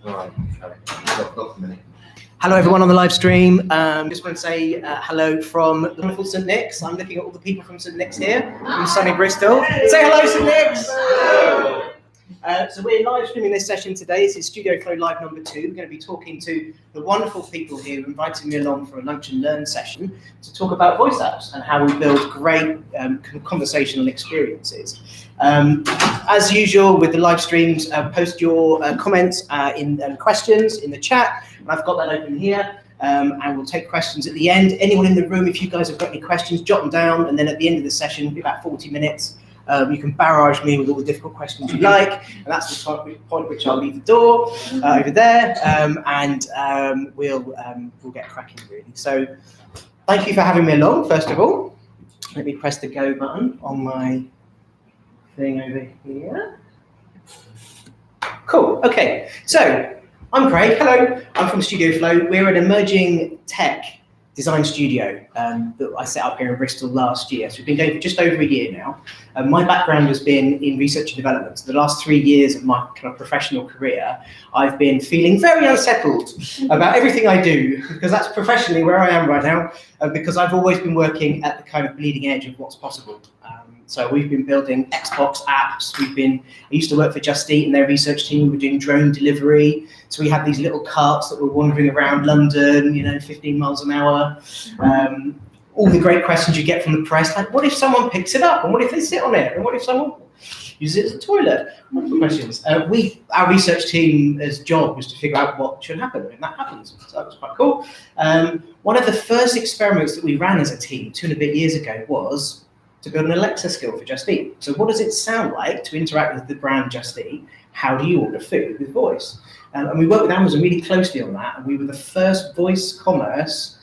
Right, okay. Got a minute. Hello everyone on the live stream. Just want to say hello from the wonderful St Nick's. I'm looking at all the people from St Nick's here, from sunny Bristol. Say hello, St Nick's! So we're live streaming this session today. This is StudioFlow Live number 2. We're going to be talking to the wonderful people here who invited me along for a lunch and learn session to talk about voice apps and how we build great conversational experiences. As usual with the live streams, post your comments and questions in the chat. And I've got that open here. And we'll take questions at the end. Anyone in the room, if you guys have got any questions, jot them down. And then at the end of the session, it'll be about 40 minutes. You can barrage me with all the difficult questions you like, and that's the point at which I'll leave the door over there, and we'll get cracking really. So thank you for having me along, first of all. Let me press the go button on my thing over here. Cool, okay, so I'm Craig, hello, I'm from StudioFlow. We're an emerging tech design studio that I set up here in Bristol last year. So we've been going for just over a year now. My background has been in research and development. So the last 3 years of my kind of professional career, I've been feeling very unsettled about everything I do, because that's professionally where I am right now, because I've always been working at the kind of bleeding edge of what's possible. So we've been building Xbox apps. I used to work for Just Eat and their research team. We were doing drone delivery. So we had these little carts that were wandering around London, 15 miles an hour. All the great questions you get from the press, like what if someone picks it up? And what if they sit on it? And what if someone uses it as a toilet? Wonderful questions. Our research team's job was to figure out what should happen when that happens. So that was quite cool. One of the first experiments that we ran as a team 2 and a bit years ago was to build an Alexa skill for Just Eat. So what does it sound like to interact with the brand Just Eat? How do you order food with voice? And we worked with Amazon really closely on that. And we were the first voice commerce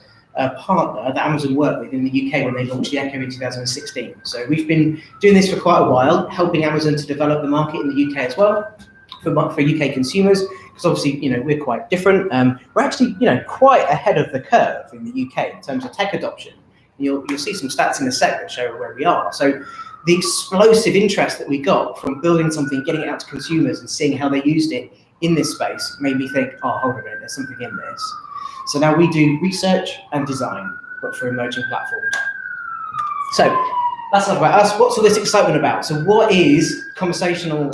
partner that Amazon worked with in the UK when they launched the Echo in 2016. So we've been doing this for quite a while, helping Amazon to develop the market in the UK as well for UK consumers. Because obviously, we're quite different. We're actually, quite ahead of the curve in the UK in terms of tech adoption. You'll see some stats in a sec that show where we are. So the explosive interest that we got from building something, getting it out to consumers and seeing how they used it in this space made me think, oh, hold on a minute, there's something in this. So now we do research and design, but for emerging platforms. So that's enough about us. What's all this excitement about? So what is a conversational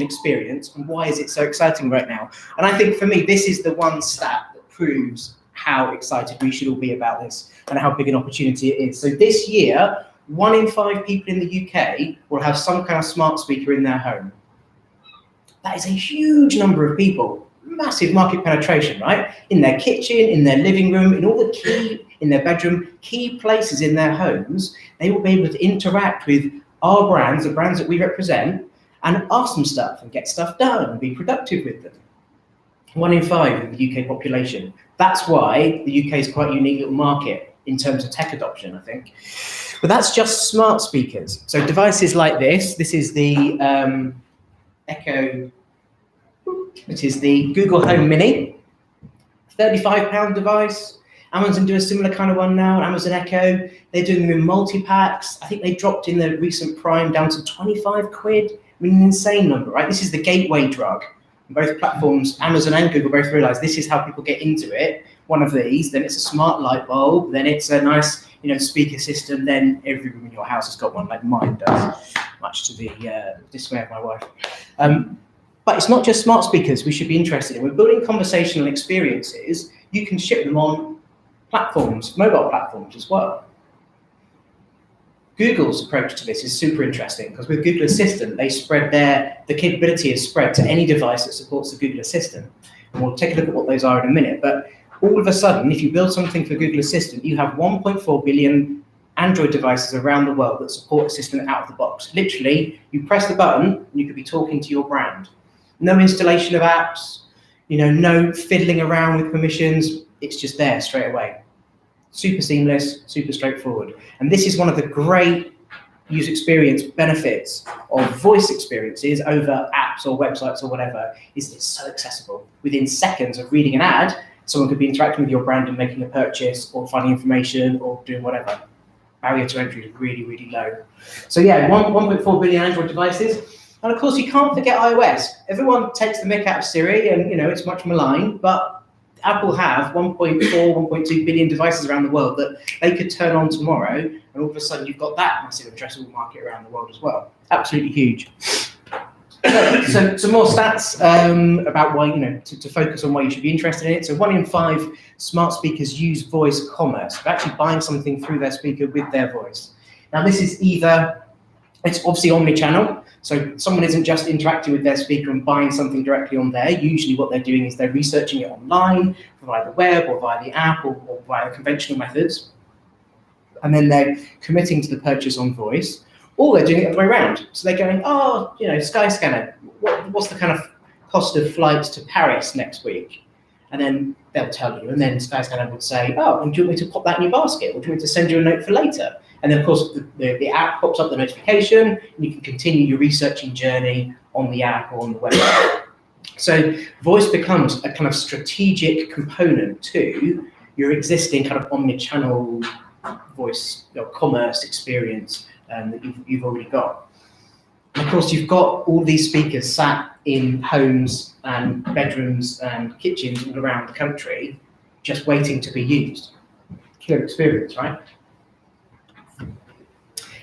experience, and why is it so exciting right now? And I think for me, this is the one stat that proves how excited we should all be about this and how big an opportunity it is. So this year, 1 in 5 people in the UK will have some kind of smart speaker in their home. That is a huge number of people, massive market penetration, right? In their kitchen, in their living room, in their bedroom, key places in their homes, they will be able to interact with our brands, the brands that we represent, and ask them stuff and get stuff done and be productive with them. 1 in 5 of the UK population. That's why the UK is quite a unique little market in terms of tech adoption, I think. But that's just smart speakers. So devices like this is the Echo, which is the Google Home Mini, £35 device. Amazon do a similar kind of one now, Amazon Echo. They're doing them in multi-packs. I think they dropped in the recent Prime down to 25 quid. I mean, an insane number, right? This is the gateway drug. Both platforms, Amazon and Google, both realize this is how people get into it. One of these, then it's a smart light bulb, then it's a nice, speaker system, then every room in your house has got one, like mine does, much to the dismay of my wife. But it's not just smart speakers we should be interested in. We're building conversational experiences. You can ship them on platforms, mobile platforms as well. Google's approach to this is super interesting because with Google Assistant, the capability is spread to any device that supports the Google Assistant. And we'll take a look at what those are in a minute. But all of a sudden, if you build something for Google Assistant, you have 1.4 billion Android devices around the world that support Assistant out of the box. Literally, you press the button and you could be talking to your brand. No installation of apps, no fiddling around with permissions. It's just there straight away. Super seamless, super straightforward. And this is one of the great user experience benefits of voice experiences over apps or websites or whatever, is it's so accessible. Within seconds of reading an ad, someone could be interacting with your brand and making a purchase or finding information or doing whatever. Barrier to entry is really, really low. So yeah, 1.4 billion Android devices. And of course, you can't forget iOS. Everyone takes the mick out of Siri, and it's much maligned, but Apple have 1.4, 1.2 billion devices around the world that they could turn on tomorrow, and all of a sudden you've got that massive addressable market around the world as well. Absolutely huge. So some more stats about why, to focus on why you should be interested in it. So 1 in 5 smart speakers use voice commerce. They're actually buying something through their speaker with their voice. Now this is it's obviously omni-channel. So someone isn't just interacting with their speaker and buying something directly on there. Usually what they're doing is they're researching it online, via the web or via the app or via conventional methods. And then they're committing to the purchase on voice, or they're doing it the other way around. So they're going, Skyscanner, what's the kind of cost of flights to Paris next week? And then they'll tell you, and then Skyscanner would say, oh, and do you want me to pop that in your basket? Or do you want me to send you a note for later? And then, of course, the app pops up the notification, and you can continue your researching journey on the app or on the website. So voice becomes a kind of strategic component to your existing kind of omni-channel voice commerce experience that you've already got. And of course, you've got all these speakers sat in homes and bedrooms and kitchens all around the country, just waiting to be used. Killer experience, right?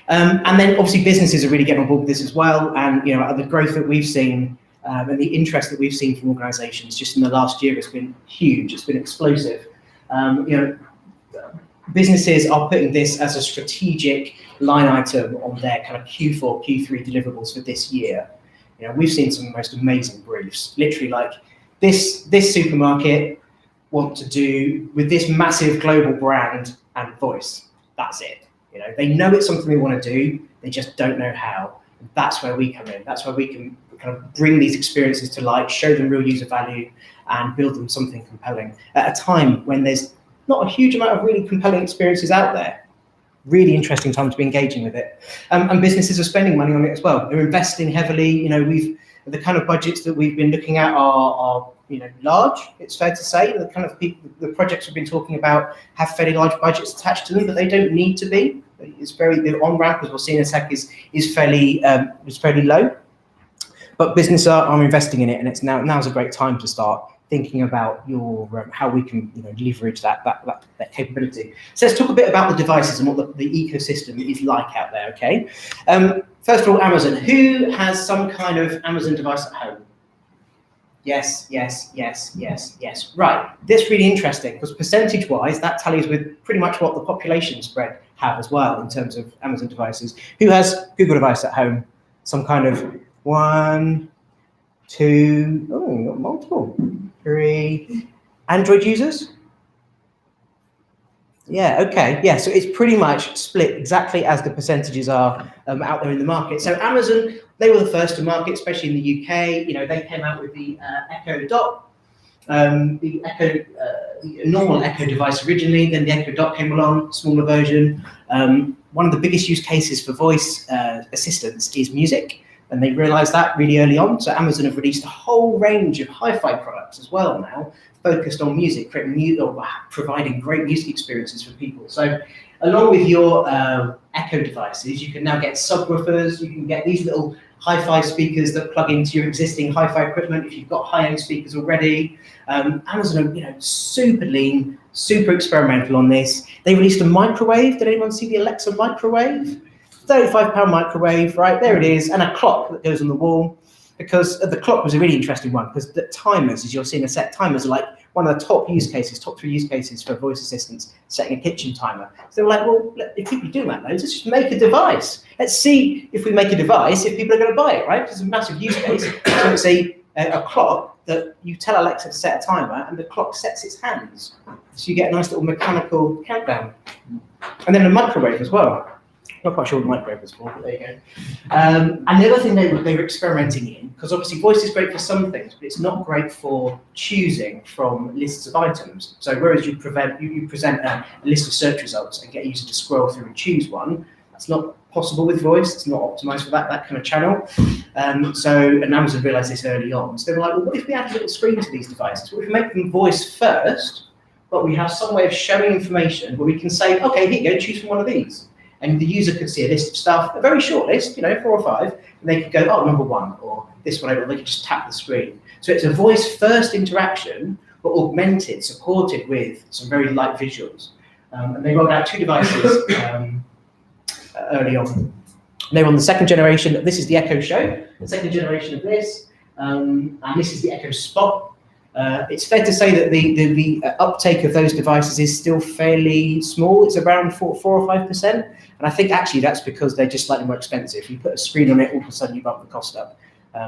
And then obviously businesses are really getting on board with this as well. And the growth that we've seen and the interest that we've seen from organisations just in the last year has been huge. It's been explosive. Businesses are putting this as a strategic line item on their kind of Q4, Q3 deliverables for this year. We've seen some of the most amazing briefs. Literally, like this supermarket want to do with this massive global brand and voice. That's it. They know it's something they want to do, they just don't know how. That's where we come in. That's where we can kind of bring these experiences to light, show them real user value, and build them something compelling at a time when there's not a huge amount of really compelling experiences out there. Really interesting time to be engaging with it. And businesses are spending money on it as well. They're investing heavily. The kind of budgets that we've been looking at are large, it's fair to say. The kind of the projects we've been talking about have fairly large budgets attached to them, but they don't need to be. The on-ramp, as we'll see in a sec, is fairly low. But business are investing in it, and now's a great time to start thinking about how we can leverage that capability. So let's talk a bit about the devices and what the ecosystem is like out there. Okay. First of all, Amazon. Who has some kind of Amazon device at home? Yes. Right. That's really interesting because percentage-wise, that tallies with pretty much what the population spread have as well in terms of Amazon devices. Who has Google device at home? Some kind of 1, 2, got multiple. 3. Android users? Yeah, okay. Yeah, so it's pretty much split exactly as the percentages are out there in the market. So Amazon, they were the first to market, especially in the UK. They came out with the Echo Dot, the normal Echo device originally, then the Echo Dot came along, smaller version. One of the biggest use cases for voice assistance is music. And they realized that really early on. So Amazon have released a whole range of hi-fi products as well now, focused on music, providing great music experiences for people. So along with your Echo devices, you can now get subwoofers, you can get these little hi-fi speakers that plug into your existing hi-fi equipment if you've got high-end speakers already. Amazon are super lean, super experimental on this. They released a microwave. Did anyone see the Alexa microwave? £35 microwave, right, there it is, and a clock that goes on the wall, because the clock was a really interesting one, because the timers, as you'll see in a sec, timers are like one of the top 3 use cases for voice assistants, setting a kitchen timer. So they were like, well, if people are doing that, let's just make a device. Let's see if we make a device, if people are going to buy it, right? Because it's a massive use case. So it's a clock that you tell Alexa to set a timer, and the clock sets its hands. So you get a nice little mechanical countdown. And then a microwave as well. Not quite sure what the microwave was for, but there you go. And the other thing they were experimenting in, because obviously voice is great for some things, but it's not great for choosing from lists of items. So whereas you present a list of search results and get a user to scroll through and choose one, that's not possible with voice. It's not optimized for that kind of channel. And Amazon realized this early on. So they were like, well, what if we add a little screen to these devices? What if we make them voice first, but we have some way of showing information where we can say, okay, here you go, choose from one of these. And the user could see a list of stuff, a very short list, 4 or 5, and they could go, oh, number 1, or this one over, or they could just tap the screen. So it's a voice-first interaction, but augmented, supported with some very light visuals. And they rolled out 2 devices early on. They're on the 2nd generation. This is the Echo Show, the 2nd generation of this, and this is the Echo Spot. It's fair to say that the uptake of those devices is still fairly small. It's around 4 or 5%, and I think actually that's because they're just slightly more expensive. You put a screen on it, all of a sudden you bump the cost up.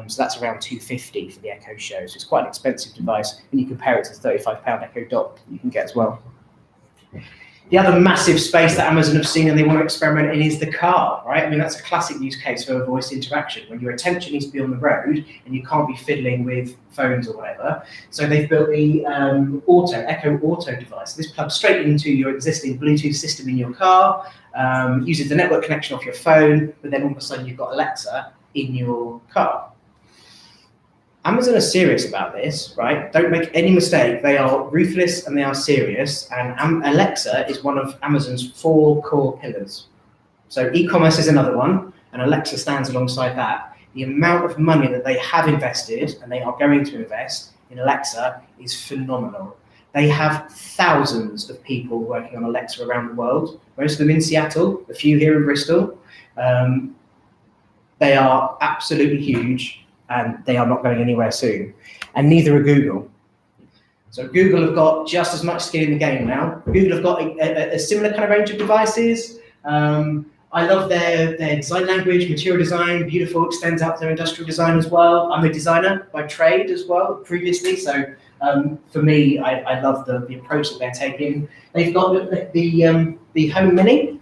So that's around $250 for the Echo Show. So it's quite an expensive device when you compare it to the £35 Echo Dot you can get as well. The other massive space that Amazon have seen and they want to experiment in is the car, right? I mean, that's a classic use case for a voice interaction when your attention needs to be on the road and you can't be fiddling with phones or whatever. So they've built the Echo Auto device. This plugs straight into your existing Bluetooth system in your car, uses the network connection off your phone, but then all of a sudden you've got Alexa in your car. Amazon are serious about this, right? Don't make any mistake. They are ruthless and they are serious. And Alexa is one of Amazon's 4 core pillars. So e-commerce is another one, and Alexa stands alongside that. The amount of money that they have invested, and they are going to invest in Alexa, is phenomenal. They have thousands of people working on Alexa around the world, most of them in Seattle, a few here in Bristol. They are absolutely huge, and they are not going anywhere soon. And neither are Google. So Google have got just as much skin in the game now. Google have got a similar kind of range of devices. I love their design language, material design, beautiful, extends out to their industrial design as well. I'm a designer by trade as well, previously, so for me, I love the approach that they're taking. They've got the Home Mini,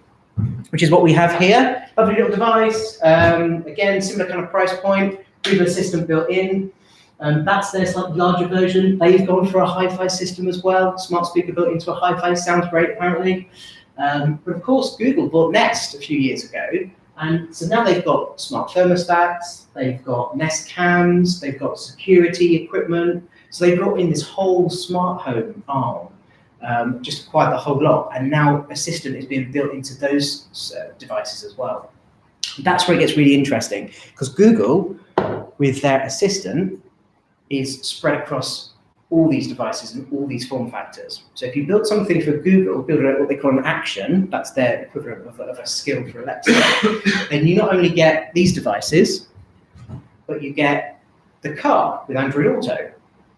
which is what we have here. Lovely little device, again, similar kind of price point. Google Assistant built in. That's their slightly larger version. They've gone for a hi-fi system as well. Smart speaker built into a hi-fi, sounds great apparently. But of course, Google bought Nest a few years ago. And so now they've got smart thermostats, they've got Nest cams, they've got security equipment. So they brought in this whole smart home arm, just acquired the whole lot. And now Assistant is being built into those devices as well. That's where it gets really interesting, because Google, with their Assistant, is spread across all these devices and all these form factors. So if you build something for Google, build what they call an action, that's their equivalent of a skill for Alexa, then you not only get these devices, but you get the car with Android Auto,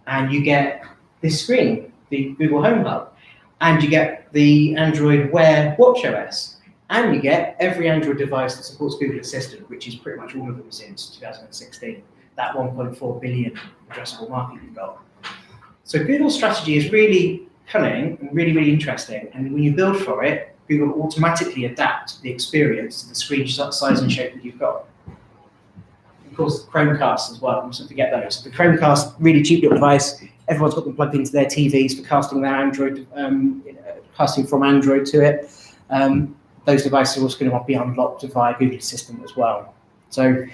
and you get this screen, the Google Home Hub, and you get the Android Wear WatchOS, and you get every Android device that supports Google Assistant, which is pretty much all of them since 2016. That 1.4 billion addressable market you've got. So Google's strategy is really cunning and really, really interesting. And when you build for it, Google will automatically adapt the experience to the screen size and shape that you've got. Of course, Chromecast as well, I mustn't forget those. The Chromecast, really cheap little device. Everyone's got them plugged into their TVs for casting their Android, casting from Android to it. Those devices are also going to be unlocked via Google Assistant as well. So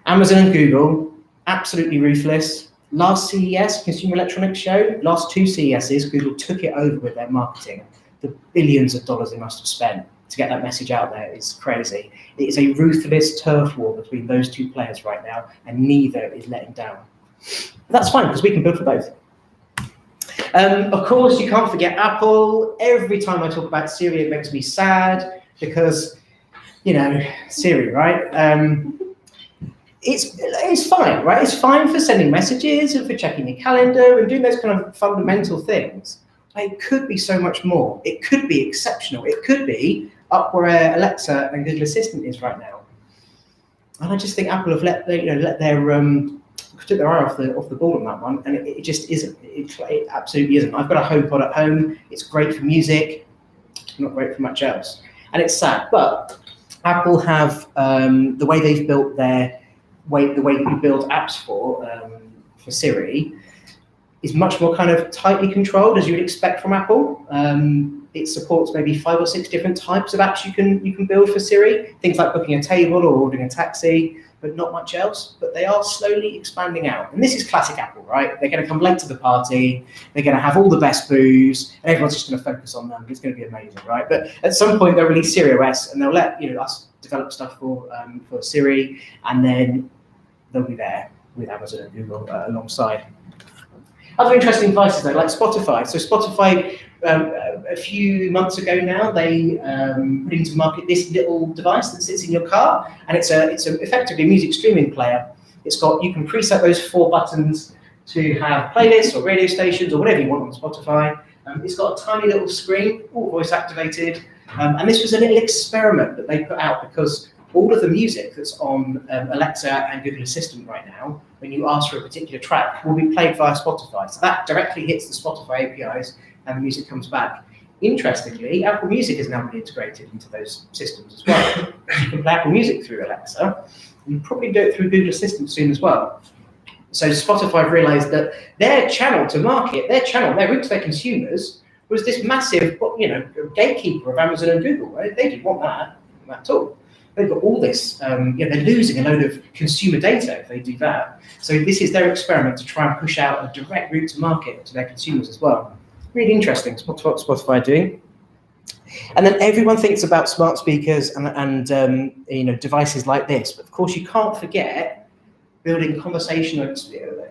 Amazon and Google, absolutely ruthless. Last CES, Consumer Electronics Show, last 2 CESs, Google took it over with their marketing. The billions of dollars they must have spent to get that message out there is crazy. It is a ruthless turf war between those 2 players right now, and neither is letting down. But that's fine, because we can build for both. Of course, you can't forget Apple. Every time I talk about Siri, it makes me sad, because, you know, Siri, right? It's fine, right? It's fine for sending messages and for checking your calendar and doing those kind of fundamental things. But it could be so much more. It could be exceptional. It could be up where Alexa and Google Assistant is right now. And I just think Apple have let their took their eye off the ball on that one, and it just isn't. It absolutely isn't. I've got a HomePod at home. It's great for music, not great for much else. And it's sad, but Apple have the way they've built the way that you build apps for Siri is much more kind of tightly controlled, as you would expect from Apple. It supports maybe 5 or 6 different types of apps you can build for Siri, things like booking a table or ordering a taxi, but not much else. But they are slowly expanding out. And this is classic Apple, right? They're going to come late to the party, they're going to have all the best booze, and everyone's just going to focus on them. It's going to be amazing, right? But at some point they'll release Siri OS, and they'll let us develop stuff for Siri, and then they'll be there with Amazon and Google alongside. Other interesting devices though, like Spotify. So Spotify, a few months ago now, they put into market this little device that sits in your car, and it's effectively a music streaming player. You can preset those 4 buttons to have playlists or radio stations or whatever you want on Spotify. It's got a tiny little screen, all voice activated, and this was a little experiment that they put out because all of the music that's on Alexa and Google Assistant right now, when you ask for a particular track, will be played via Spotify. So that directly hits the Spotify APIs and the music comes back. Interestingly, Apple Music is now been integrated into those systems as well. You can play Apple Music through Alexa, and you probably do it through Google Assistant soon as well. So Spotify realized that their channel to market, their route to their consumers, was this massive, gatekeeper of Amazon and Google. Right? They didn't want that at all. They've got all this, they're losing a load of consumer data if they do that. So this is their experiment to try and push out a direct route to market to their consumers as well. Really interesting, what Spotify are doing. And then everyone thinks about smart speakers and devices like this, but of course you can't forget building conversational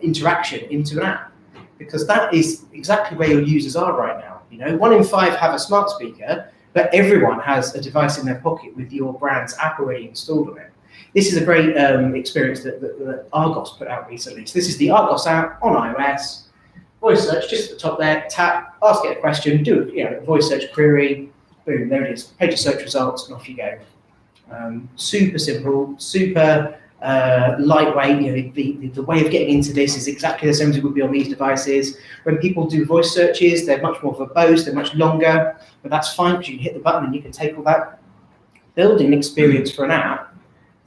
interaction into an app, because that is exactly where your users are right now. 1 in 5 have a smart speaker, but everyone has a device in their pocket with your brand's app already installed on it. This is a great experience that Argos put out recently. So this is the Argos app on iOS. Voice search, just at the top there, tap, ask it a question, do a voice search query, boom, there it is. Page of search results, and off you go. Super simple, super lightweight. The way of getting into this is exactly the same as it would be on these devices. When people do voice searches, they're much more verbose, they're much longer, but that's fine because you can hit the button and you can take all that. Building an experience for an app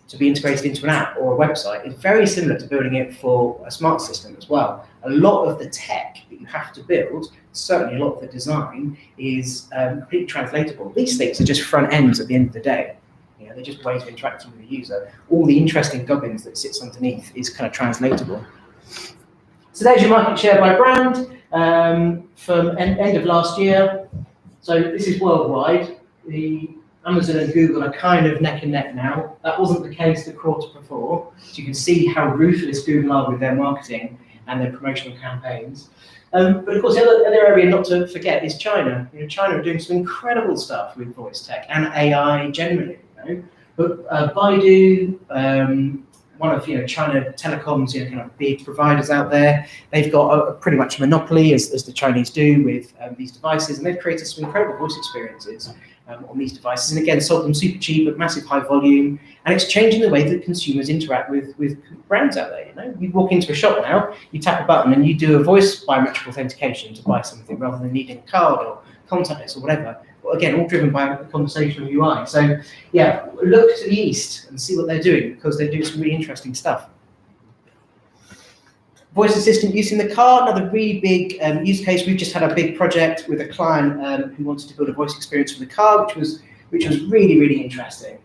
to be integrated into an app or a website is very similar to building it for a smart system as well. A lot of the tech that you have to build, certainly a lot of the design, is completely translatable. These things are just front ends at the end of the day. They're just ways of interacting with the user. All the interesting gubbins that sits underneath is kind of translatable. So there's your market share by brand from end of last year. So this is worldwide. The Amazon and Google are kind of neck and neck now. That wasn't the case the quarter before. So you can see how ruthless Google are with their marketing and their promotional campaigns. But of course, the other area not to forget is China. China are doing some incredible stuff with voice tech and AI generally. But Baidu, one of China Telecom's kind of big providers out there, they've got pretty much a monopoly, as the Chinese do, with these devices, and they've created some incredible voice experiences on these devices, and again sold them super cheap at massive high volume, and it's changing the way that consumers interact with brands out there. You walk into a shop now, you tap a button, and you do a voice biometric authentication to buy something rather than needing a card or contactless or whatever. Again, all driven by a conversational UI. So yeah, look to the east and see what they're doing, because they're doing some really interesting stuff. Voice assistant use in the car, another really big use case. We've just had a big project with a client who wanted to build a voice experience for the car, which was really, really interesting.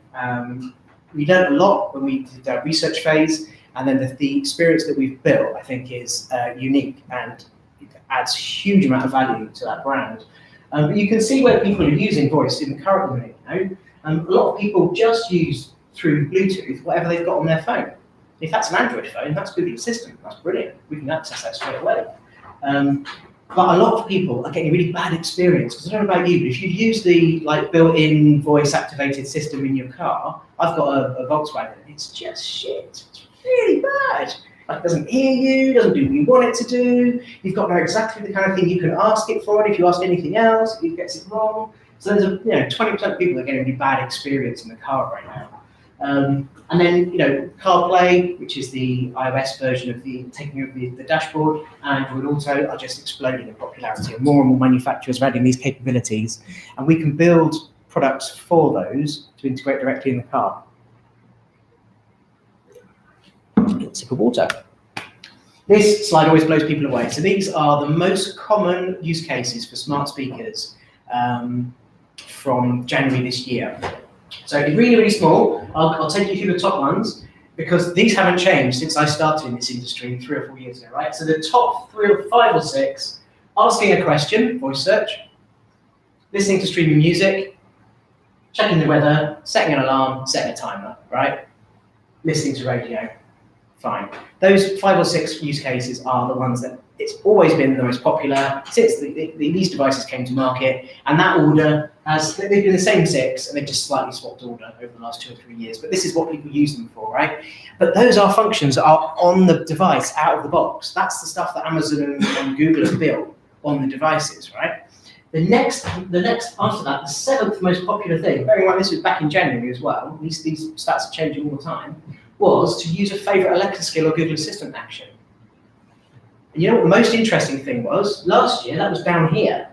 We learned a lot when we did our research phase, and then the experience that we've built, I think, is unique and it adds a huge amount of value to that brand. But you can see where people are using voice in the current minute. A lot of people just use through Bluetooth whatever they've got on their phone. If that's an Android phone, that's Google Assistant. That's brilliant. We can access that straight away. But a lot of people are getting a really bad experience, because I don't know about you, but if you use the built-in voice-activated system in your car, I've got a Volkswagen. It's just shit. It's really bad. It doesn't hear you, doesn't do what you want it to do. You've got to know exactly the kind of thing you can ask it for, and if you ask anything else, it gets it wrong. So there's 20% of people are getting a really bad experience in the car right now. And then CarPlay, which is the iOS version of taking over the dashboard, and Android Auto are just exploding in popularity, and more manufacturers are adding these capabilities, and we can build products for those to integrate directly in the car. Sip of water. This slide always blows people away. So these are the most common use cases for smart speakers from January this year. So it's really, really small. I'll take you through the top ones because these haven't changed since I started in this industry 3 or 4 years ago, right? So the top 3 or 5 or 6, asking a question, voice search, listening to streaming music, checking the weather, setting an alarm, setting a timer, right? Listening to radio, fine. Those 5 or 6 use cases are the ones that it's always been the most popular since these devices came to market, and that order they've been the same 6, and they've just slightly swapped order over the last 2 or 3 years, but this is what people use them for, right? But those are functions that are on the device, out of the box. That's the stuff that Amazon and Google have built on the devices, right? The next after that, the 7th most popular thing, bearing in mind this was back in January as well, these stats are changing all the time, was to use a favorite Alexa skill or Google Assistant action. And you know what the most interesting thing was? Last year, that was down here.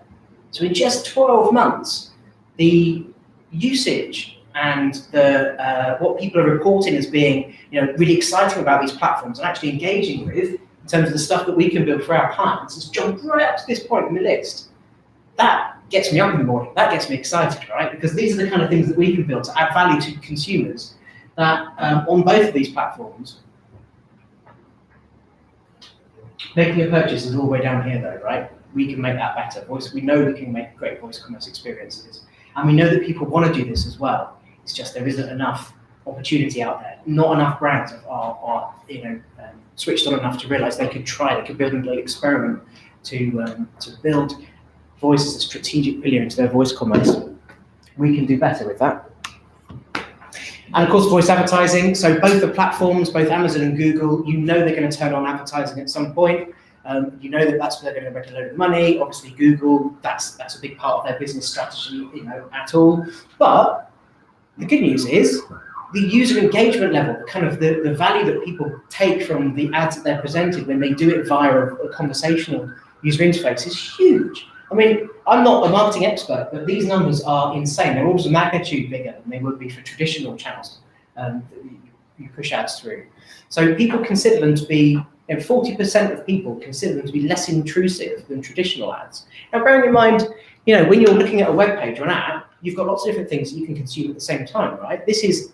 So in just 12 months, the usage and the what people are reporting as being really exciting about these platforms and actually engaging with in terms of the stuff that we can build for our clients has jumped right up to this point in the list. That gets me up in the morning. That gets me excited, right? Because these are the kind of things that we can build to add value to consumers that on both of these platforms. Making a purchase is all the way down here though, right? We can make that better. We know we can make great voice commerce experiences. And we know that people want to do this as well. It's just there isn't enough opportunity out there. Not enough brands are switched on enough to realize they could build a little experiment to build voice as a strategic pillar into their voice commerce. We can do better with that. And of course, voice advertising. So both the platforms, both Amazon and Google, they're going to turn on advertising at some point. That's where they're going to make a load of money. Obviously, Google, that's a big part of their business strategy, at all. But the good news is the user engagement level, kind of the value that people take from the ads that they're presented when they do it via a conversational user interface is huge. I mean, I'm not a marketing expert, but these numbers are insane. They're orders of magnitude bigger than they would be for traditional channels that you push ads through. So people consider them to be, 40% of people consider them to be less intrusive than traditional ads. Now, bearing in mind, when you're looking at a web page or an app, you've got lots of different things that you can consume at the same time, right? This is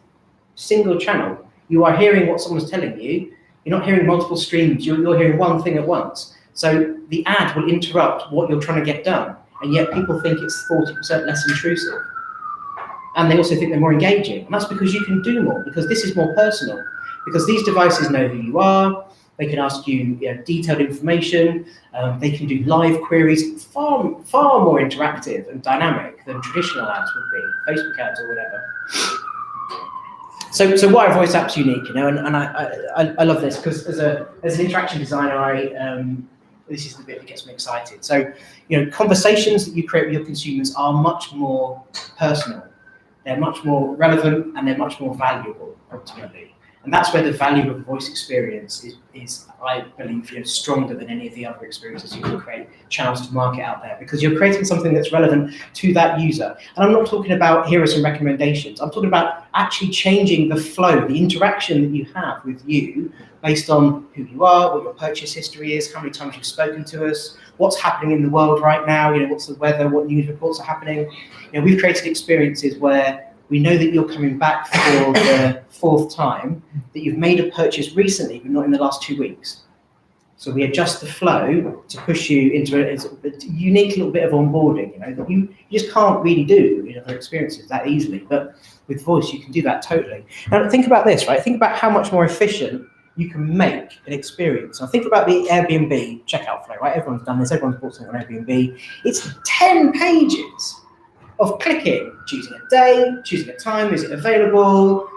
single channel. You are hearing what someone's telling you. You're not hearing multiple streams. You're hearing one thing at once. So the ad will interrupt what you're trying to get done, and yet people think it's 40% less intrusive. And they also think they're more engaging. And that's because you can do more, because this is more personal, because these devices know who you are. They can ask you detailed information. They can do live queries, far more interactive and dynamic than traditional ads would be, Facebook ads or whatever. So why are voice apps unique? And I love this because as an interaction designer, this is the bit that gets me excited. So, conversations that you create with your consumers are much more personal. They're much more relevant and they're much more valuable ultimately. And that's where the value of the voice experience is I believe, stronger than any of the other experiences you can create, channels to market out there, because you're creating something that's relevant to that user. And I'm not talking about here are some recommendations. I'm talking about actually changing the flow, the interaction that you have with you based on who you are, what your purchase history is, how many times you've spoken to us, what's happening in the world right now, what's the weather, what news reports are happening. We've created experiences where we know that you're coming back for the 4th time, that you've made a purchase recently, but not in the last 2 weeks. So we adjust the flow to push you into a unique little bit of onboarding, that you just can't really do in other experiences that easily. But with voice, you can do that totally. Now think about this, right? Think about how much more efficient you can make an experience. Now think about the Airbnb checkout flow, right? Everyone's done this, everyone's bought something on Airbnb. It's 10 pages of clicking, choosing a day, choosing a time, is it available,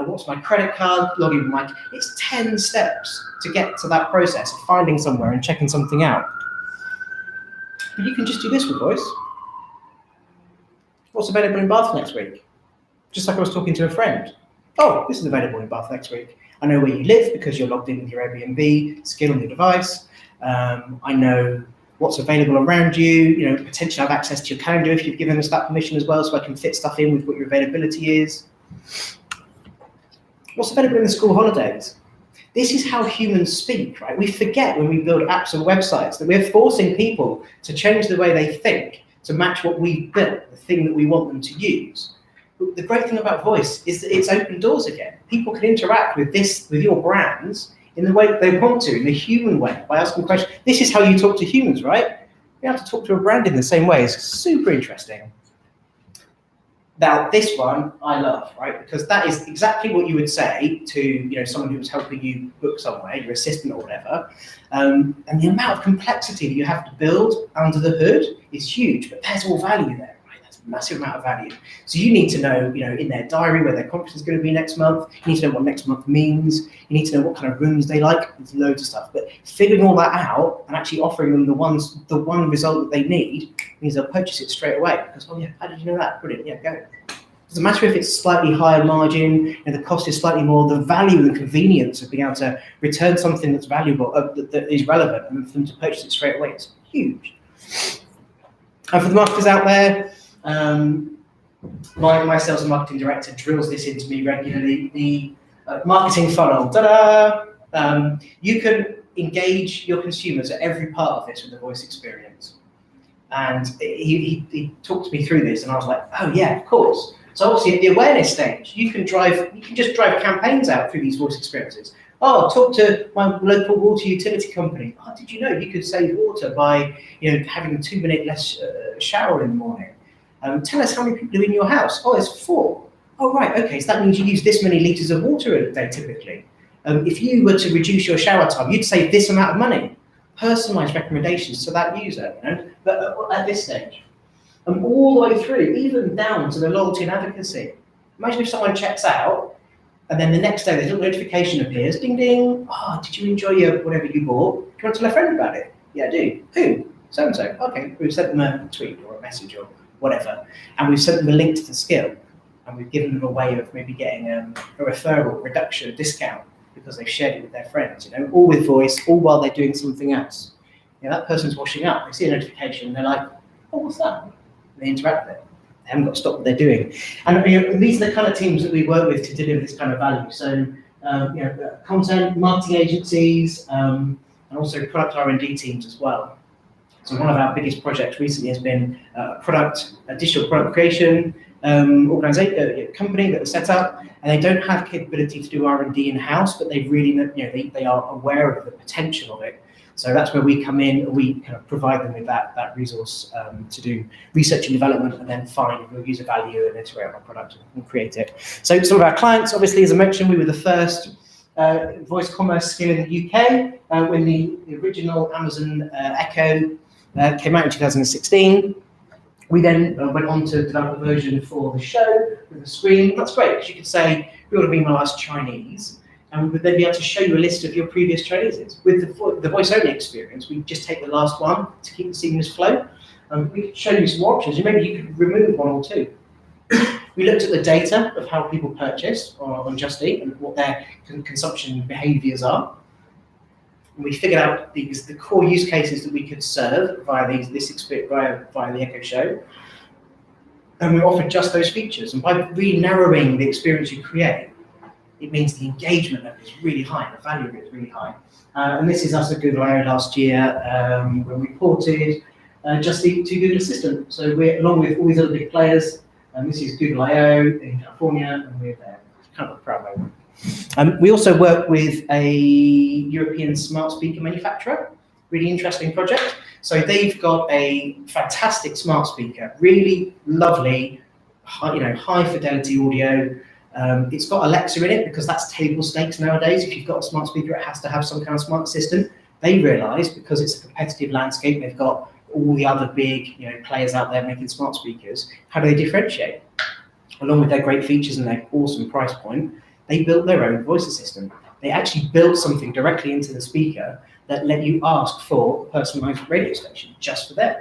what's my credit card, logging my, it's 10 steps to get to that process of finding somewhere and checking something out. But you can just do this with voice. What's available in Bath next week? Just like I was talking to a friend. Oh, this is available in Bath next week. I know where you live because you're logged in with your Airbnb skill on your device. I know what's available around you, potentially have access to your calendar if you've given us that permission as well, so I can fit stuff in with what your availability is. What's available in the school holidays? This is how humans speak, right? We forget when we build apps and websites that we're forcing people to change the way they think to match what we've built, the thing that we want them to use. But the great thing about voice is that it's open doors again. People can interact with your brands in the way that they want to, in a human way, by asking questions. This is how you talk to humans, right? You have to talk to a brand in the same way. It's super interesting. Now, this one I love, right? Because that is exactly what you would say to someone who's helping you book somewhere, your assistant or whatever. And the amount of complexity that you have to build under the hood is huge, but there's all value there, right? That's a massive amount of value. So you need to know, in their diary where their conference is going to be next month. You need to know what next month means. You need to know what kind of rooms they like. There's loads of stuff. But figuring all that out and actually offering them the one result that they need means they'll purchase it straight away. Because, oh yeah, how did you know that? Brilliant, yeah, go. Doesn't matter if it's slightly higher margin and the cost is slightly more, the value and convenience of being able to return something that's valuable, that is relevant, and for them to purchase it straight away, it's huge. And for the marketers out there, my sales and marketing director drills this into me regularly, the marketing funnel, ta-da! You can engage your consumers at every part of this with the voice experience. And he talked me through this, and I was like, oh yeah, of course. So obviously at the awareness stage, you can just drive campaigns out through these voice experiences. Oh, talk to my local water utility company. Oh, did you know you could save water by having a 2-minute less shower in the morning? Tell us how many people are in your house. Oh, it's 4. Oh, right, okay, so that means you use this many litres of water a day typically. If you were to reduce your shower time, you'd save this amount of money. Personalised recommendations to that user, but at this stage. All the way through, even down to the loyalty and advocacy. Imagine if someone checks out, and then the next day, the little notification appears, ding, ding, oh, did you enjoy whatever you bought? Do you want to tell a friend about it? Yeah, I do. Who? So-and-so. Okay, we've sent them a tweet or a message or whatever, and we've sent them a link to the skill, and we've given them a way of maybe getting a referral, reduction, a discount, because they've shared it with their friends, all with voice, all while they're doing something else. That person's washing up, they see a notification, and they're like, oh, what's that? They interact with it. They haven't got to stop what they're doing. And these are the kind of teams that we work with to deliver this kind of value. So, content, marketing agencies, and also product R&D teams as well. So one of our biggest projects recently has been a digital product creation company that was set up, and they don't have capability to do R&D in-house, but they really they are aware of the potential of it. So that's where we come in. We kind of provide them with that resource to do research and development, and then find real user value and iterate on our product and create it. So some of our clients, obviously, as I mentioned, we were the first voice commerce skill in the UK when the original Amazon Echo came out in 2016. We then went on to develop a version for the show with a screen. That's great, because you could say, we want to be my last Chinese, and we would then be able to show you a list of your previous Chineses. With the voice-only experience, we just take the last one to keep the seamless flow. We could show you some options, and maybe you could remove 1 or 2. We looked at the data of how people purchase on Just Eat and what their consumption behaviours are. And we figured out the core use cases that we could serve via the Echo Show. And we offered just those features. And by really narrowing the experience you create, it means the engagement level is really high and the value of it is really high. And this is us at Google I/O last year when we ported Just Eat to Google Assistant. So we're, along with all these other big players, and this is Google I/O in California, and we're there. It's kind of a proud moment. We also work with a European smart speaker manufacturer, really interesting project. So they've got a fantastic smart speaker, really lovely, high fidelity audio. It's got Alexa in it because that's table stakes nowadays. If you've got a smart speaker, it has to have some kind of smart assistant. They realise, because it's a competitive landscape, they've got all the other big players out there making smart speakers. How do they differentiate? Along with their great features and their awesome price point, they built their own voice assistant. They actually built something directly into the speaker that let you ask for a personalised radio station just for them.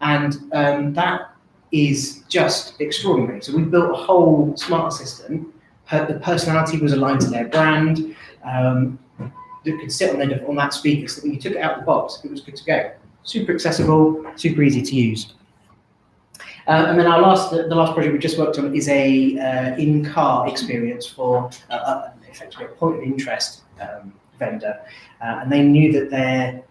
And that is just extraordinary. So we built a whole smart assistant. The personality was aligned to their brand. That could sit on that speaker, so that when you took it out of the box, it was good to go. Super accessible, super easy to use. And then the last project we just worked on is a in-car experience for effectively a point of interest vendor, and they knew that their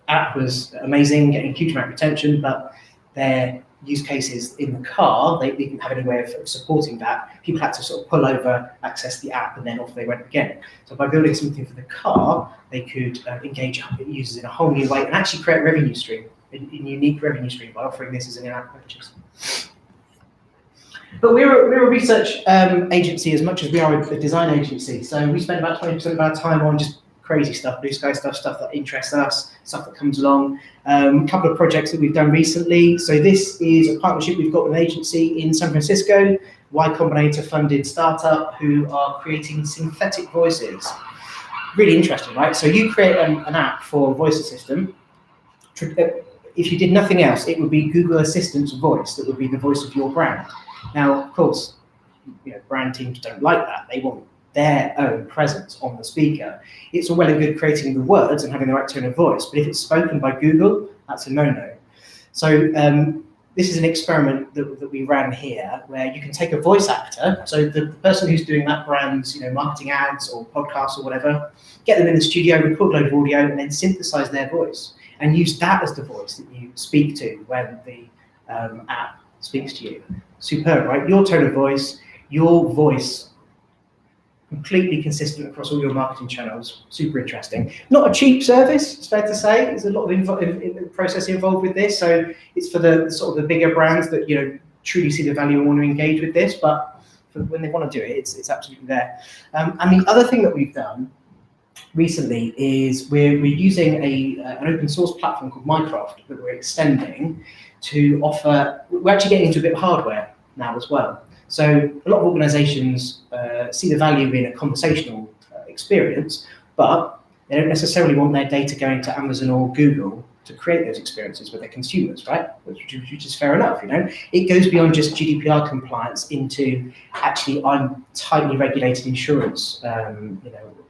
app was amazing, getting a huge amount of retention, but their use cases in the car, they didn't have any way of supporting that. People had to sort of pull over, access the app, and then off they went again. So by building something for the car, they could engage users in a whole new way and actually create a revenue stream, a unique revenue stream by offering this as an in-app purchase. But we're a research agency as much as we are a design agency. So we spend about 20% of our time on just crazy stuff, blue sky stuff that interests us, stuff that comes along. A couple of projects that we've done recently. So this is a partnership we've got with an agency in San Francisco, Y Combinator funded startup, who are creating synthetic voices. Really interesting, right? So you create an app for a voice assistant. If you did nothing else, it would be Google Assistant's voice that would be the voice of your brand. Now, of course, brand teams don't like that. They want their own presence on the speaker. It's all well and good creating the words and having the right tone of voice, but if it's spoken by Google, that's a no-no. So this is an experiment that we ran here, where you can take a voice actor, so the person who's doing that brand's marketing ads or podcasts or whatever, get them in the studio, record a load of audio, and then synthesize their voice, and use that as the voice that you speak to when the app speaks to you. Superb, right? Your tone of voice, your voice, completely consistent across all your marketing channels. Super interesting. Not a cheap service, it's fair to say. There's a lot of process involved with this, so it's for the sort of the bigger brands that truly see the value and want to engage with this. But for when they want to do it, it's absolutely there. And the other thing that we've done recently is we're using an open source platform called Minecraft that we're extending to offer. We're actually getting into a bit of hardware now as well. So a lot of organizations see the value in a conversational experience, but they don't necessarily want their data going to Amazon or Google to create those experiences with their consumers, right? Which is fair enough, It goes beyond just GDPR compliance into actually I'm tightly regulated insurance,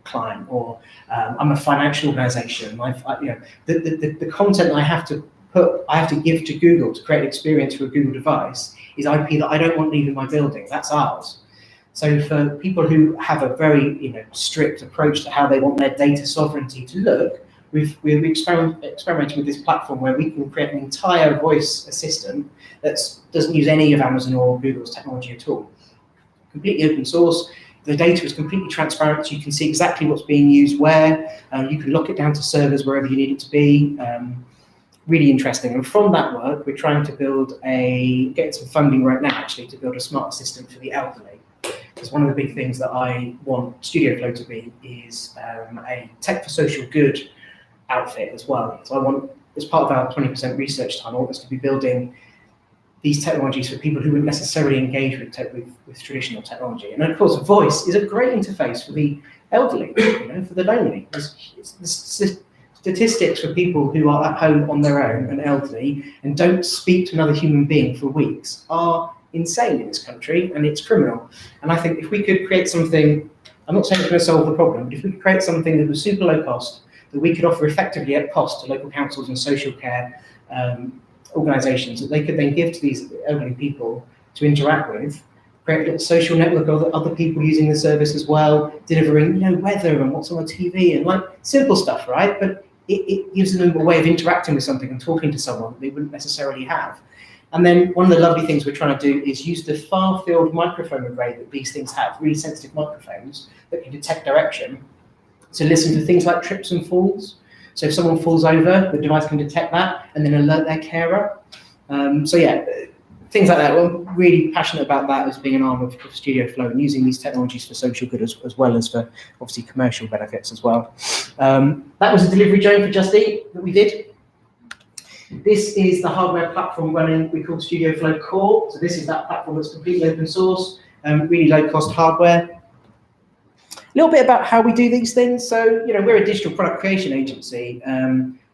client, or I'm a financial organization. The content I have to give to Google to create an experience for a Google device is IP that I don't want leaving my building. That's ours. So for people who have a very strict approach to how they want their data sovereignty to look, we're experimenting with this platform where we can create an entire voice assistant that doesn't use any of Amazon or Google's technology at all. Completely open source. The data is completely transparent, so you can see exactly what's being used where. You can lock it down to servers wherever you need it to be. Really interesting. And from that work, we're trying to get some funding right now, actually, to build a smart assistant for the elderly. Because one of the big things that I want StudioFlow to be is a tech for social good outfit as well. So I want, as part of our 20% research time, I want us to be building these technologies for people who wouldn't necessarily engage with traditional technology. And of course, voice is a great interface for the elderly, for the lonely. It's statistics for people who are at home on their own and elderly and don't speak to another human being for weeks are insane in this country, and it's criminal. And I think if we could create something, I'm not saying it's going to solve the problem, but if we could create something that was super low cost, that we could offer effectively at cost to local councils and social care organisations, that they could then give to these elderly people to interact with, create a little social network of other people using the service as well, delivering weather and what's on the TV and simple stuff, right? But it gives them a way of interacting with something and talking to someone that they wouldn't necessarily have. And then one of the lovely things we're trying to do is use the far-field microphone array that these things have, really sensitive microphones that can detect direction, to listen to things like trips and falls. So if someone falls over, the device can detect that and then alert their carer. Things like that. I'm really passionate about that as being an arm of StudioFlow and using these technologies for social good as well as for obviously commercial benefits as well. That was a delivery drone for Just Eat that we did. This is the hardware platform running, we call StudioFlow Core. So this is that platform that's completely open source, really low cost hardware. A little bit about how we do these things. So, we're a digital product creation agency.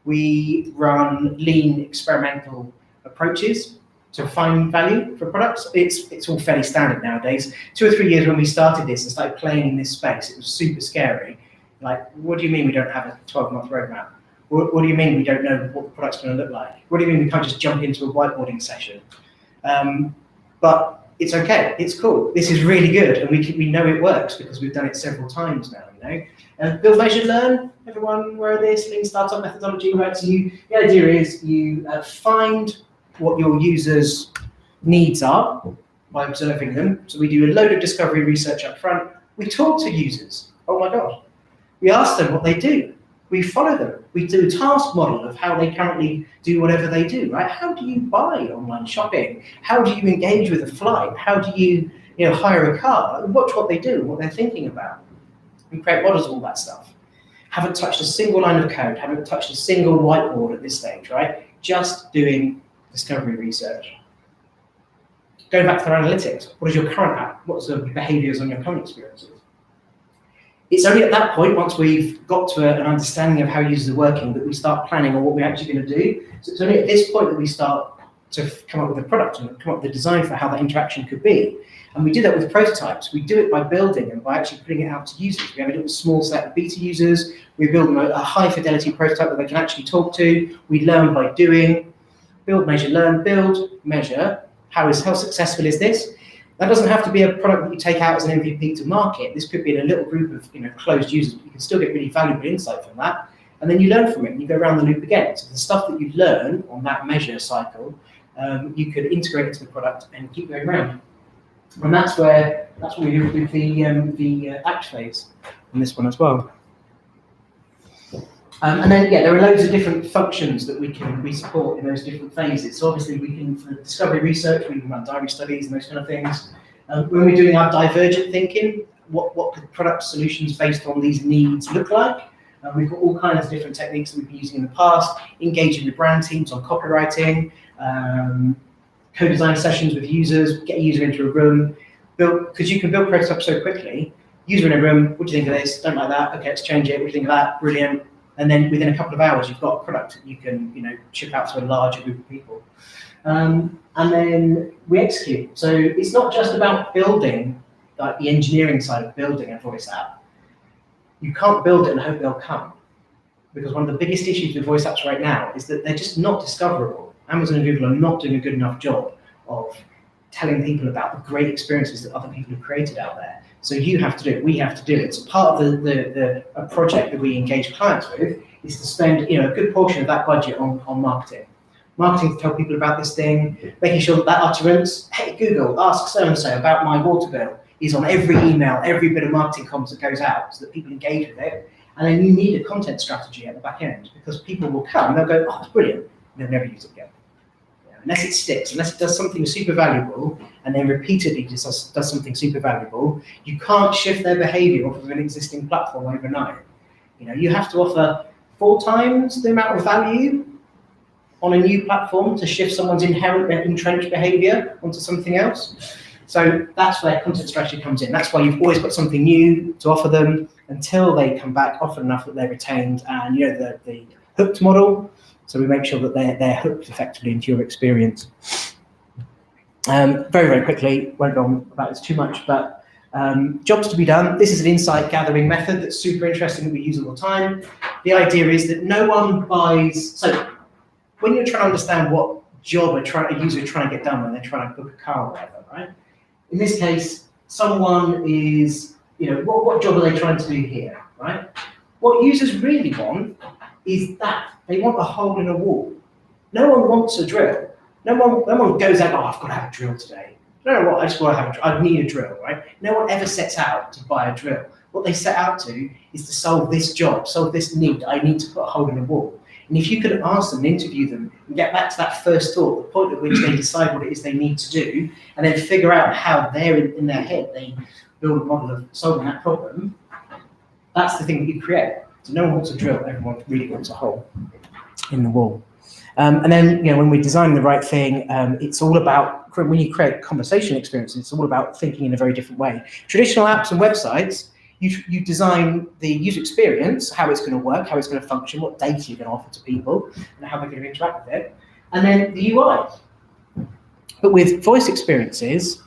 We run lean experimental approaches to find value for products. It's all fairly standard nowadays. 2 or 3 years when we started this and started playing in this space, it was super scary. What do you mean we don't have a 12-month roadmap? What do you mean we don't know what the product's going to look like? What do you mean we can't just jump into a whiteboarding session? But it's okay, it's cool, this is really good, and we know it works because we've done it several times now, Build, measure, learn, everyone aware of this, lean startup methodology, right? So the idea is you find what your users' needs are by observing them. So we do a load of discovery research up front. We talk to users, oh my God. We ask them what they do. We follow them. We do a task model of how they currently do whatever they do, right? How do you buy online shopping? How do you engage with a flight? How do you, hire a car? Watch what they do and what they're thinking about. We create models of all that stuff. Haven't touched a single line of code, haven't touched a single whiteboard at this stage, right? Just doing discovery research. Going back to their analytics, what is your current app? What's the behaviors on your current experiences? It's only at that point, once we've got to an understanding of how users are working, that we start planning on what we're actually going to do. So it's only at this point that we start to come up with a product and come up with a design for how that interaction could be. And we do that with prototypes. We do it by building and by actually putting it out to users. We have a little small set of beta users. We build them a high fidelity prototype that they can actually talk to. We learn by doing. Build, measure, learn. Build, measure. How successful is this? That doesn't have to be a product that you take out as an MVP to market. This could be in a little group of closed users, but you can still get really valuable insight from that. And then you learn from it and you go around the loop again. So the stuff that you learn on that measure cycle, you could integrate into the product and keep going around. And that's what we do with the act phase in this one as well. And then, there are loads of different functions that we support in those different phases. So obviously we can, for discovery research, we can run diary studies and those kind of things. When we're doing our divergent thinking, what could product solutions based on these needs look like? We've got all kinds of different techniques that we've been using in the past, engaging with brand teams on copywriting, co-design sessions with users, get a user into a room, because you can build prototypes so quickly. User in a room, what do you think of this? Don't like that, okay, let's change it, what do you think of that? Brilliant. And then within a couple of hours, you've got a product that you can, ship out to a larger group of people. And then we execute. So it's not just about building, like the engineering side of building a voice app. You can't build it and hope they'll come. Because one of the biggest issues with voice apps right now is that they're just not discoverable. Amazon and Google are not doing a good enough job of telling people about the great experiences that other people have created out there. So you have to do it, we have to do it. So part of a project that we engage clients with is to spend a good portion of that budget on marketing. Marketing to tell people about this thing, making sure that utterance, hey Google, ask so-and-so about my water bill, is on every email, every bit of marketing comms that goes out so that people engage with it. And then you need a content strategy at the back end because people will come, they'll go, oh, it's brilliant, and they'll never use it again. Unless it sticks, unless it does something super valuable, and then repeatedly does something super valuable, you can't shift their behavior off of an existing platform overnight. You have to offer 4 times the amount of value on a new platform to shift someone's inherent entrenched behavior onto something else. So that's where content strategy comes in. That's why you've always got something new to offer them until they come back often enough that they're retained. And the hooked model. So we make sure that they're hooked effectively into your experience. Very, very quickly, won't go on about this too much, but jobs to be done. This is an insight gathering method that's super interesting that we use all the time. The idea is that no one buys, so when you're trying to understand what job a user is trying to get done when they're trying to book a car or whatever, right? In this case, someone is, what job are they trying to do here, right? What users really want is that. They want a hole in a wall. No one wants a drill. No one goes out, oh, I've got to have a drill today. No, what, I just want to have a drill. I need a drill, right? No one ever sets out to buy a drill. What they set out to is to solve this job, solve this need. I need to put a hole in the wall. And if you could ask them, interview them, and get back to that first thought, the point at which they decide what it is they need to do, and then figure out how they're in their head, they build a model of solving that problem, that's the thing that you create. So no one wants a drill, everyone really wants a hole in the wall. And then, when we're designing the right thing, it's all about, when you create conversation experiences, it's all about thinking in a very different way. Traditional apps and websites, you design the user experience, how it's going to work, how it's going to function, what data you're going to offer to people, and how they're going to interact with it, and then the UI. But with voice experiences,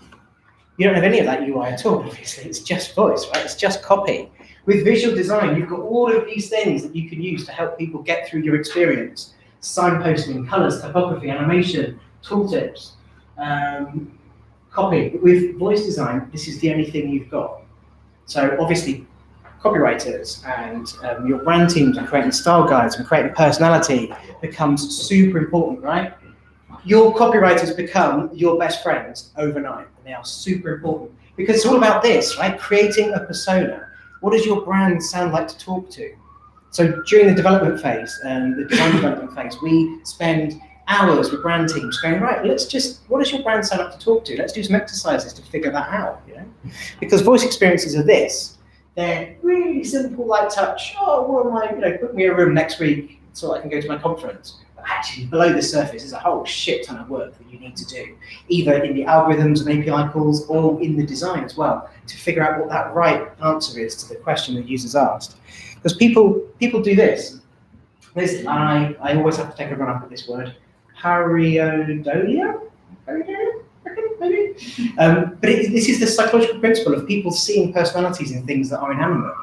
you don't have any of that UI at all, obviously. It's just voice, right? It's just copy. With visual design, you've got all of these things that you can use to help people get through your experience. Signposting, colors, typography, animation, tooltips, Copy. With voice design, this is the only thing you've got. So obviously, copywriters and your brand teams and creating style guides and creating personality becomes super important, right? Your copywriters become your best friends overnight, and they are super important because it's all about this, right? Creating a persona. What does your brand sound like to talk to? So during the development phase, the design development phase, we spend hours with brand teams going, right, what does your brand sound like to talk to? Let's do some exercises to figure that out, you know? Because voice experiences are this. They're really simple, light touch. Oh, what am I, book me a room next week so I can go to my conference. But actually, below the surface is a whole shit ton of work that you need to do, either in the algorithms and API calls or in the design as well, to figure out what that right answer is to the question the user's asked. Because people do this. Listen, I always have to take a run up at this word. Pareidolia? Maybe? But this is the psychological principle of people seeing personalities in things that are inanimate.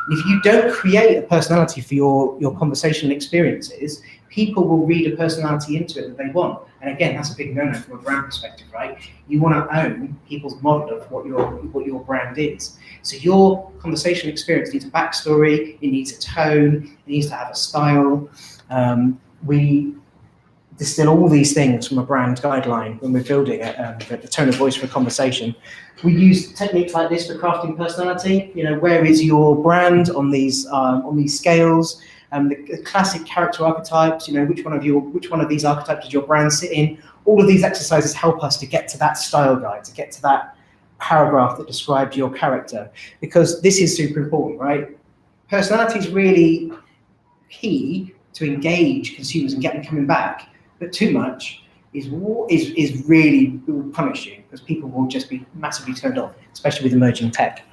And if you don't create a personality for your conversational experiences, people will read a personality into it that they want. And again, that's a big no-no from a brand perspective, right? You want to own people's model of what your brand is. So your conversational experience needs a backstory, it needs a tone, it needs to have a style. We distill all these things from a brand guideline when we're building the tone of voice for a conversation. We use techniques like this for crafting personality. Where is your brand on these scales? The classic character archetypes. Which one of these archetypes does your brand sit in? All of these exercises help us to get to that style guide, to get to that paragraph that describes your character, because this is super important, right? Personality is really key to engage consumers and get them coming back. But too much is really will punish you, because people will just be massively turned off, especially with emerging tech.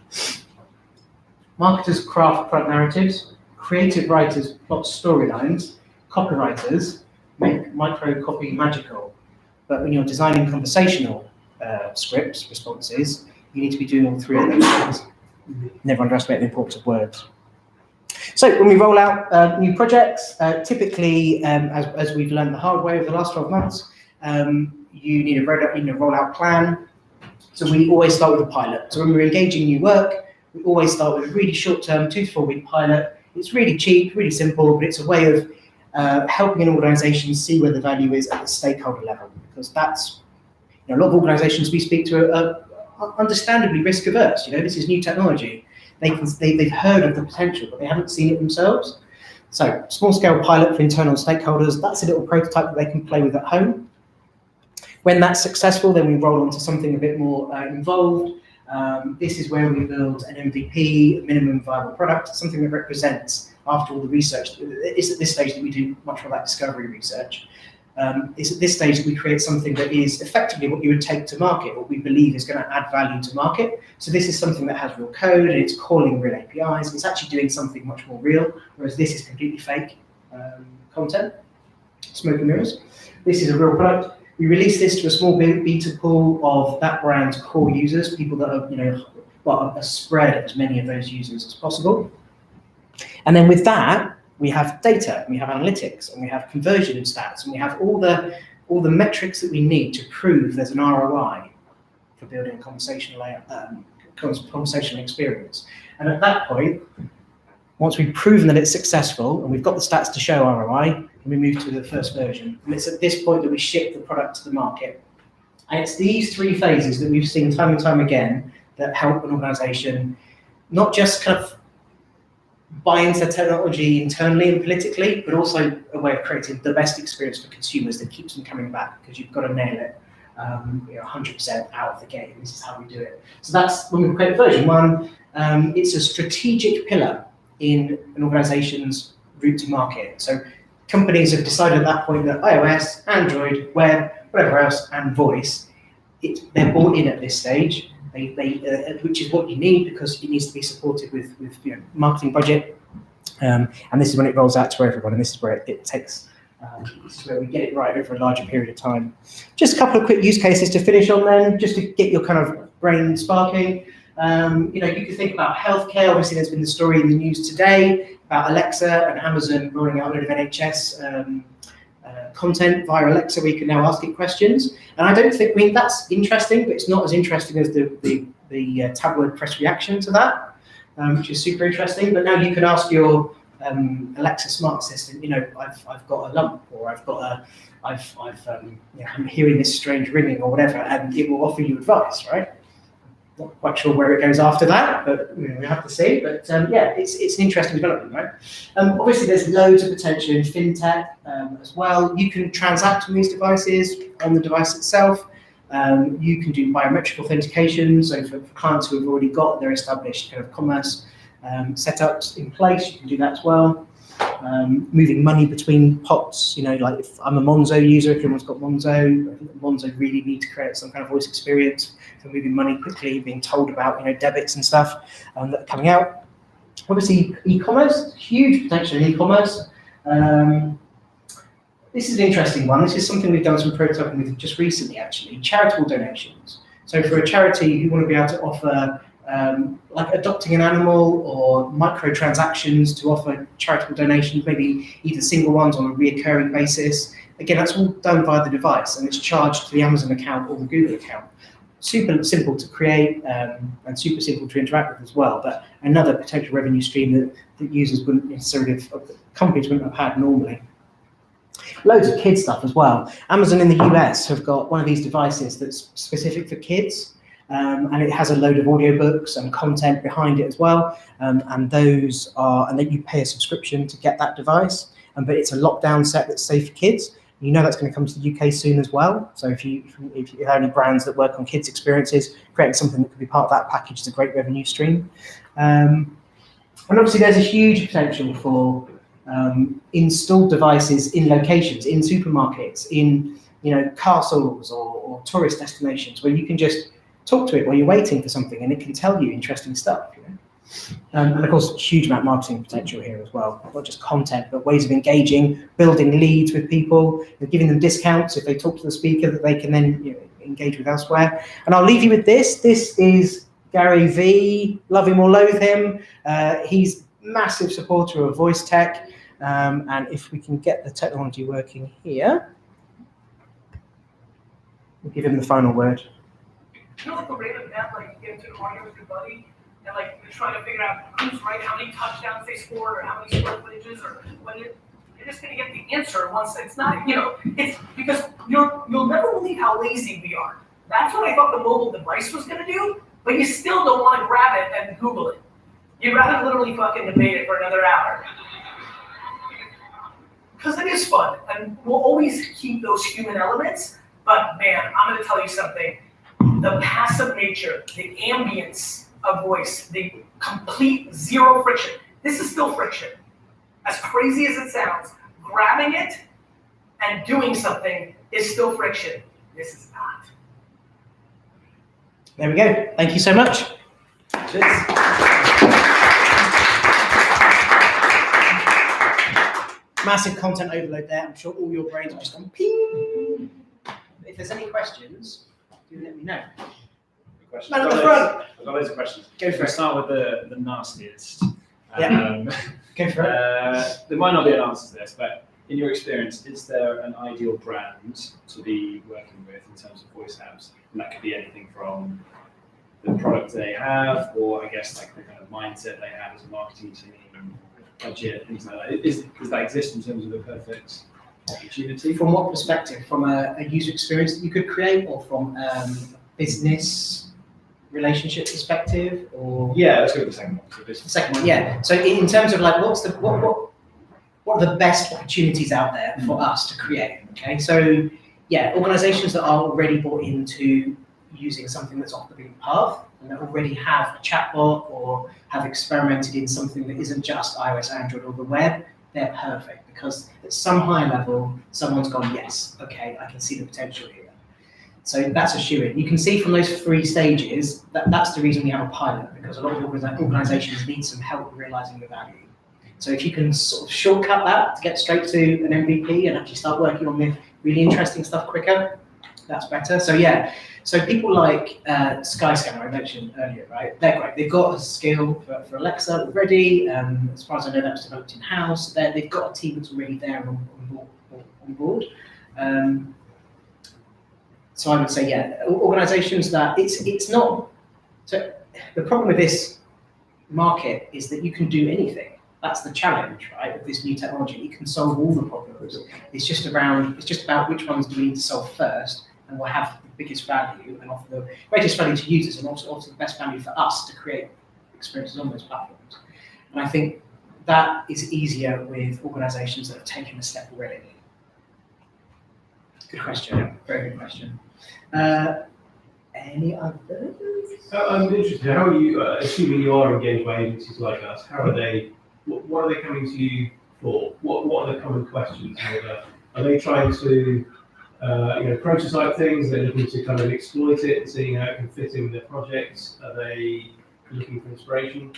Marketers craft product narratives, creative writers plot storylines, copywriters make micro copy magical. But when you're designing conversational scripts, responses, you need to be doing all three of those things. Never underestimate the importance of words. So when we roll out new projects, typically, as we've learned the hard way over the last 12 months, you need a rollout plan. So we always start with a pilot. So when we're engaging new work, we always start with a really short-term 2 to 4 week pilot. It's really cheap, really simple, but it's a way of helping an organisation see where the value is at the stakeholder level, because that's, a lot of organisations we speak to are understandably risk averse. This is new technology. They've heard of the potential, but they haven't seen it themselves. So small-scale pilot for internal stakeholders, that's a little prototype that they can play with at home. When that's successful, then we roll on to something a bit more involved. This is where we build an MVP, a minimum viable product, something that represents, after all the research. It's at this stage that we do much more like discovery research. It's at this stage that we create something that is effectively what you would take to market, what we believe is going to add value to market. So this is something that has real code, and it's calling real APIs. It's actually doing something much more real, whereas this is completely fake content, smoke and mirrors. This is a real product. We release this to a small beta pool of that brand's core users, people that are, a spread of as many of those users as possible. And then with that, we have data, and we have analytics, and we have conversion stats, and we have all the metrics that we need to prove there's an ROI for building a conversational experience. And at that point, once we've proven that it's successful and we've got the stats to show ROI, we move to the first version. And it's at this point that we ship the product to the market. And it's these 3 phases that we've seen time and time again that help an organisation not just kind of buy into technology internally and politically, but also a way of creating the best experience for consumers that keeps them coming back, because you've got to nail it 100% out of the gate. This is how we do it. So that's when we create version 1. It's a strategic pillar in an organization's route to market. So companies have decided at that point that iOS, Android, web, whatever else, and voice, they're bought in at this stage. Which is what you need, because it needs to be supported with marketing budget, and this is when it rolls out to everyone, and this is where it takes. This is where we get it right over a larger period of time. Just a couple of quick use cases to finish on, then, just to get your kind of brain sparking. You could think about healthcare. Obviously, there's been the story in the news today about Alexa and Amazon rolling out a load of NHS content via Alexa where you can now ask it questions. And I don't think, I mean, that's interesting, but it's not as interesting as the tabloid press reaction to that, which is super interesting. But now you can ask your Alexa smart assistant, you know, I've got a lump, or I've got a, I'm hearing this strange ringing or whatever, and it will offer you advice, right? Not quite sure where it goes after that, but you know, we have to see. But yeah, it's an interesting development, right? Obviously, there's loads of potential in fintech as well. You can transact on these devices on the device itself. You can do biometric authentication. So for clients who have already got their established kind of commerce setups in place, you can do that as well. Moving money between pots, you know, like if I'm a Monzo user, if anyone's got Monzo, I think Monzo really need to create some kind of voice experience for moving money quickly, being told about, you know, debits and stuff that are coming out. Obviously, e-commerce, huge potential in e-commerce. This is an interesting one. This is something we've done some prototyping with just recently, actually, charitable donations. So for a charity who want to be able to offer like adopting an animal or microtransactions to offer charitable donations, maybe either single ones on a reoccurring basis. Again, that's all done via the device and it's charged to the Amazon account or the Google account. Super simple to create and super simple to interact with as well, but another potential revenue stream that users wouldn't necessarily have, companies wouldn't have had normally. Loads of kids stuff as well. Amazon in the US have got one of these devices that's specific for kids. And it has a load of audiobooks and content behind it as well. And those are, and then you pay a subscription to get that device. But it's a lockdown set that's safe for kids. You know that's going to come to the UK soon as well. So if you have any brands that work on kids' experiences, creating something that could be part of that package is a great revenue stream. And obviously there's a huge potential for installed devices in locations, in supermarkets, in castles or tourist destinations where you can just talk to it while you're waiting for something and it can tell you interesting stuff. And of course, huge amount of marketing potential here as well. Not just content, but ways of engaging, building leads with people, giving them discounts if they talk to the speaker that they can then engage with elsewhere. And I'll leave you with this. This is Gary V. Love him or loathe him. He's massive supporter of voice tech. And if we can get the technology working here, we'll give him the final word. You know, like the rate of that, like you get into an argument with your buddy, and like you're trying to figure out who's right, how many touchdowns they scored, or how many square footages, or when you're just gonna get the answer once it's not, it's because you'll never believe how lazy we are. That's what I thought the mobile device was gonna do, but you still don't want to grab it and Google it. You'd rather literally fucking debate it for another hour. Because it is fun, and we'll always keep those human elements, but man, I'm gonna tell you something. The passive nature, the ambience of voice, the complete zero friction. This is still friction. As crazy as it sounds, grabbing it and doing something is still friction. This is not. There we go. Thank you so much. Cheers. Massive content overload there. I'm sure all your brains have just gone ping. If there's any questions, do let me know. Man at the front. I've got loads of questions. Go for it. We'll start with the nastiest. Yeah. Go for it. There might not be an answer to this, but in your experience, is there an ideal brand to be working with in terms of voice apps? And that could be anything from the product they have, or I guess like the kind of mindset they have as a marketing team, budget, things like that. Does that exist in terms of a perfect opportunity? From what perspective? From a user experience that you could create, or from business relationship perspective, or Let's go with the second one. So the second one, yeah. So in terms of like, what are the best opportunities out there for us to create? Okay, so yeah, organisations that are already bought into using something that's off the beaten path and that already have a chatbot or have experimented in something that isn't just iOS, Android, or the web, they're perfect because at some high level, someone's gone, yes, okay, I can see the potential here. So that's a shoo-in. You can see from those 3 stages that's the reason we have a pilot, because a lot of organisations need some help realising the value. So if you can sort of shortcut that to get straight to an MVP and actually start working on the really interesting stuff quicker, that's better. So yeah, so people like Skyscanner I mentioned earlier, right? They're great. They've got a skill for Alexa already. As far as I know, that was developed in-house. They've got a team that's already there and on board. So I would say, yeah, organisations that it's not. So the problem with this market is that you can do anything. That's the challenge, right? Of this new technology, it can solve all the problems. It's just about which ones do we need to solve first, and will have the biggest value and offer the greatest value to users, and also offer the best value for us to create experiences on those platforms. And I think that is easier with organisations that have taken a step already. Good question. Very good question. Any others? I'm interested. How are you, assuming you are engaged by agencies like us? How are they? What are they coming to you for? What are the common questions? Are they trying to prototype things? They're looking to kind of exploit it and seeing how it can fit in with their projects. Are they looking for inspiration?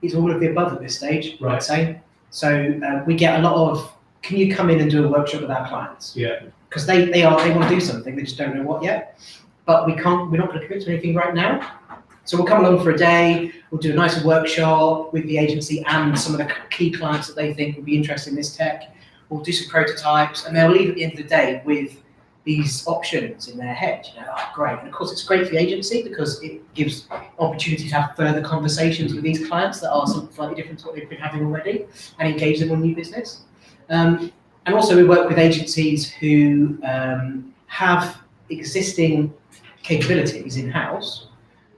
It's all of the above at this stage, right. I'd say. So we get a lot of, can you come in and do a workshop with our clients? Yeah. Because they want to do something, they just don't know what yet. But we're not going to commit to anything right now. So we'll come along for a day, we'll do a nice workshop with the agency and some of the key clients that they think would be interested in this tech. We'll do some prototypes, and they'll leave at the end of the day with these options in their head. Great. And of course, it's great for the agency because it gives opportunity to have further conversations with these clients that are slightly different to what they've been having already, and engage them on new business. And also, we work with agencies who have existing capabilities in-house,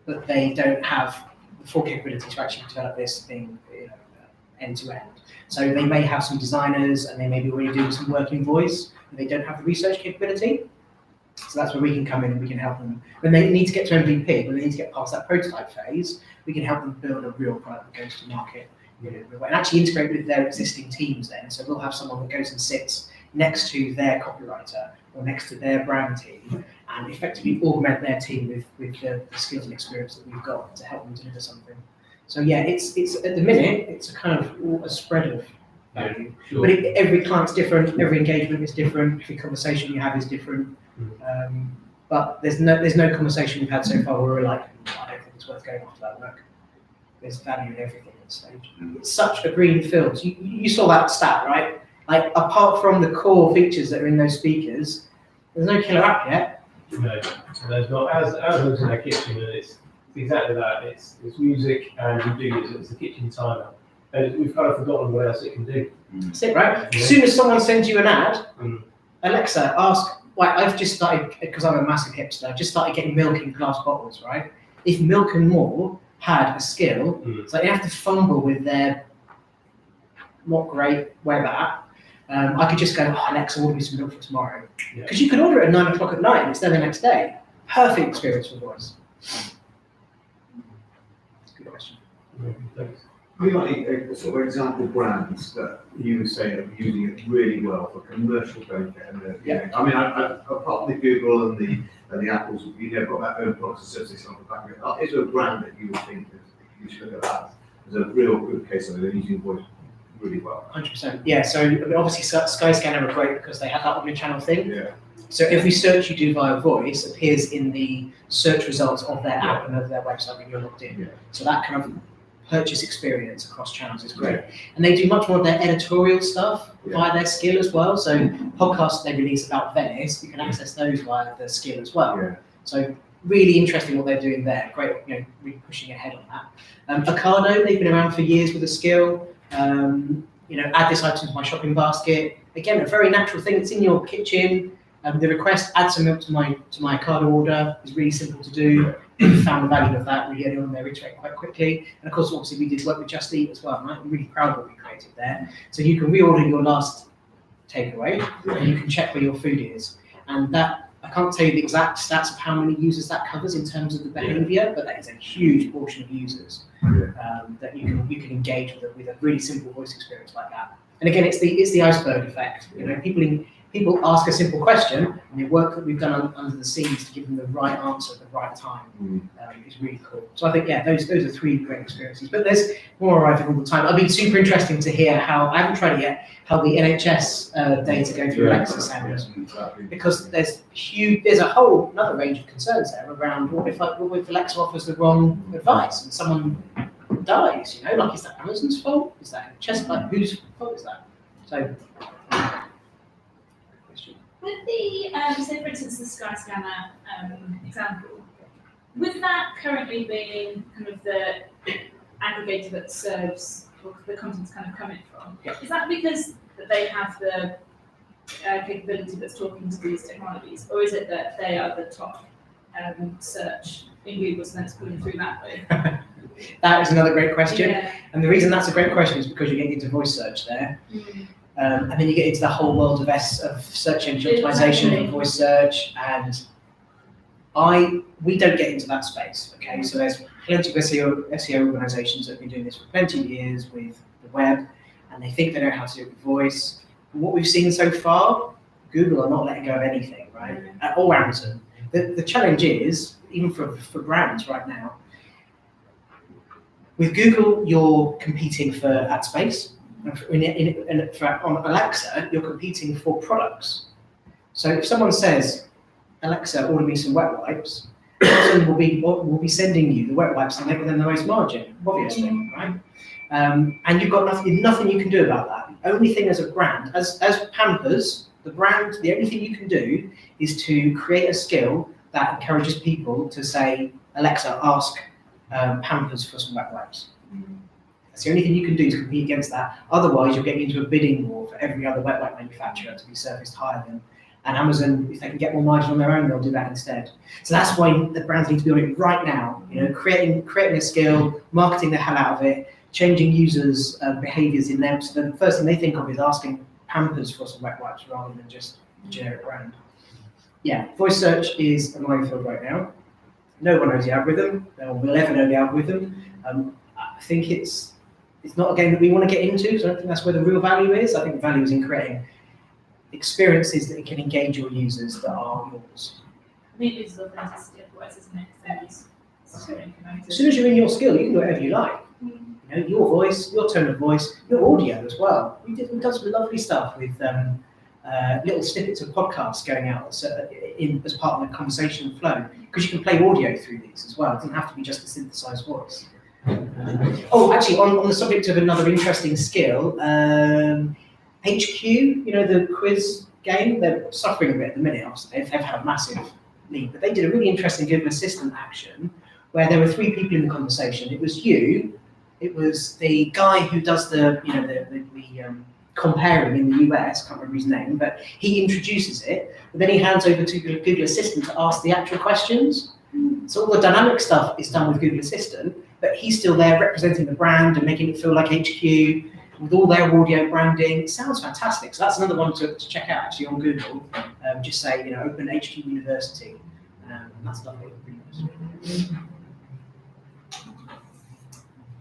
but they don't have the full capability to actually develop this thing end-to-end. So they may have some designers, and they may be already doing some work in voice, but they don't have the research capability. So that's where we can come in and we can help them. When they need to get to MVP, when they need to get past that prototype phase, we can help them build a real product that goes to market and actually integrate with their existing teams then. So we'll have someone that goes and sits next to their copywriter or next to their brand team and effectively augment their team with the skills and experience that we've got to help them deliver something. So yeah, it's at the minute, it's a kind of a spread of value. Sure. But every client's different, every engagement is different, every conversation you have is different. But there's no conversation we've had so far where we're like, I don't think it's worth going after that work. There's value in everything at this stage. It's such a green field. You saw that stat, right? Like, apart from the core features that are in those speakers, there's no killer app yet. No, there's not. As looks in our kitchen, and it's exactly that. It's music, and you do it's the kitchen timer. And we've kind of forgotten what else it can do. That's it, right? Yeah. As soon as someone sends you an ad, Alexa, ask, I've just started, because I'm a massive hipster, I've just started getting milk in glass bottles, right? If Milk and More had a skill, it's like they have to fumble with their not great web app. I could just go, Alexa, order me some milk for tomorrow. Because you could order it at 9 o'clock at night and it's there the next day. Perfect experience for voice. Good question. Thanks. We like sort of example brands that you would say are using it really well for commercial benefit. And, I mean, apart from the Google and the Apples, you never got that own products and services on the back of it. Is there a brand that you would think that you should look at that as a real good case of it using voice really well? 100%. Yeah, so obviously Skyscanner are great because they have that omnichannel thing. Yeah. So every search you do via voice appears in the search results of their app and of their website when you're logged in. Yeah. So that kind of purchase experience across channels is great. And they do much more of their editorial stuff via their skill as well. So podcasts they release about Venice, you can access those via their skill as well. Yeah. So really interesting what they're doing there. Great, really pushing ahead on that. Ocado, they've been around for years with a skill. Add this item to my shopping basket. Again, a very natural thing. It's in your kitchen. The request, add some milk to my Ocado order is really simple to do. We found the value of that really early on. They iterate quite quickly. And of course, obviously, we did work with Just Eat as well, right? I'm really proud of what we created there. So you can reorder your last takeaway, and you can check where your food is. And that, I can't tell you the exact stats of how many users that covers in terms of the behavior, but that is a huge portion of users that you can engage with a really simple voice experience like that. And again, it's the iceberg effect. People ask a simple question, and the work that we've done under the scenes to give them the right answer at the right time is really cool. So I think, those are three great experiences. But there's more arriving all the time. It'll be super interesting to hear how, I haven't tried it yet, how the NHS data go through Alexa sounds. Because there's a whole another range of concerns there around what if Alexa offers the wrong advice and someone dies, is that Amazon's fault? Is that NHS, whose fault is that? So question. With the, say for instance, the Skyscanner example, with that currently being kind of the aggregator that serves or the content's kind of coming from, Yeah. is that because that they have the capability that's talking to these technologies, or is it that they are the top search in Google, so then it's pulling through that way? That is another great question. Yeah. And the reason that's a great question is because you're getting into voice search there. And then you get into the whole world of search engine optimization and voice search, and we don't get into that space. Okay, so there's plenty of SEO organizations that have been doing this for plenty of years with the web, and they think they know how to do it with voice. But what we've seen so far, Google are not letting go of anything, right? Or Amazon. The challenge is, even for brands right now, with Google, you're competing for ad space. On Alexa, you're competing for products. So if someone says, Alexa, order me some wet wipes, Amazon will be sending you the wet wipes and make them the most margin, obviously, right? And you've got nothing you can do about that. The only thing as a brand, as Pampers, the brand, the only thing you can do is to create a skill that encourages people to say, Alexa, ask Pampers for some wet wipes. That's the only thing you can do to compete against that. Otherwise, you're getting into a bidding war for every other wet wipe manufacturer to be serviced higher than. And Amazon, if they can get more margin on their own, they'll do that instead. So that's why the brands need to be on it right now. You know, creating a skill, marketing the hell out of it, changing users' behaviours in them. So the first thing they think of is asking Pampers for some wet wipes rather than just a generic brand. Yeah, voice search is a minefield right now. No one knows the algorithm. No one will ever know the algorithm. I think it's not a game that we want to get into, because I don't think that's where the real value is. I think the value is in creating experiences that can engage your users that are yours. I think it's authenticity otherwise, isn't it? As soon as you're in your skill, you can do whatever you like. You know, your voice, your tone of voice, your audio as well. We've done some lovely stuff with little snippets of podcasts going out as part of the conversation flow, because you can play audio through these as well. It doesn't have to be just a synthesized voice. Actually, on the subject of another interesting skill, HQ, you know, the quiz game, they're suffering a bit at the minute. Obviously, they've had a massive lead, but they did a really interesting Google Assistant action where there were 3 people in the conversation. It was you, it was the guy who does the comparing in the US, can't remember his name, but he introduces it, but then he hands over to Google Assistant to ask the actual questions. So all the dynamic stuff is done with Google Assistant, but he's still there representing the brand and making it feel like HQ with all their audio branding. It sounds fantastic. So that's another one to check out actually on Google. Just say, you know, open HQ University. And that's lovely.